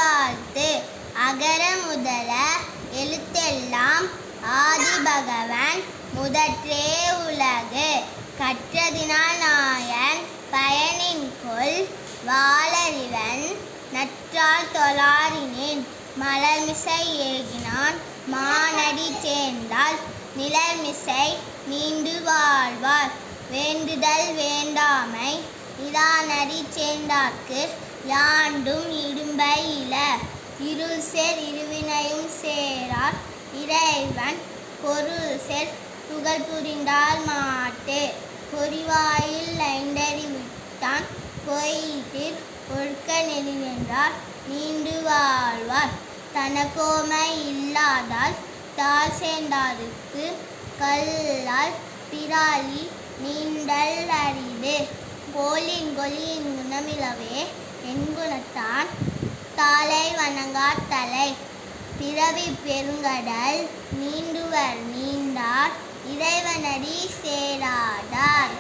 வாழ்த்து. அகர முதல எழுத்தெல்லாம் ஆதிபகவன் முதற்றே உலகு. கற்றதினால் நாயன் பயனின்கொல் வாளறிவன் நற்றால் தொழாரினேன். மலர்மிசை ஏகினான் மானடி சேர்ந்தால் நிலர்மிசை நீண்டு வாழ்வார். வேண்டுதல் வேண்டாமை இரானடி சேர்ந்தார்க்கு யாண்டும் இடும்பை இல. இருள் சேர் இருவினையும் சேரார் இறைவன் பொருள் சேர் புகழ் புரிந்தால் மாட்டு. பொறிவாயில் ஐந்தறி விட்டான் பொய்திர் ஒழுக்க நெறி நின்றார் நீண்டு வாழ்வார். தனக்கோமை இல்லாதால் தாழ் சேர்ந்தாருக்கு கல்லால் பிராலி நீண்டல் அரிது. கோலின் கொலியின் குணமிலவே என்குணத்தான் தாளை வணங்கார் தலை. பிறவி பெருங்கடல் நீண்டுவர் நீண்டார் இறைவனடி சேராதார்.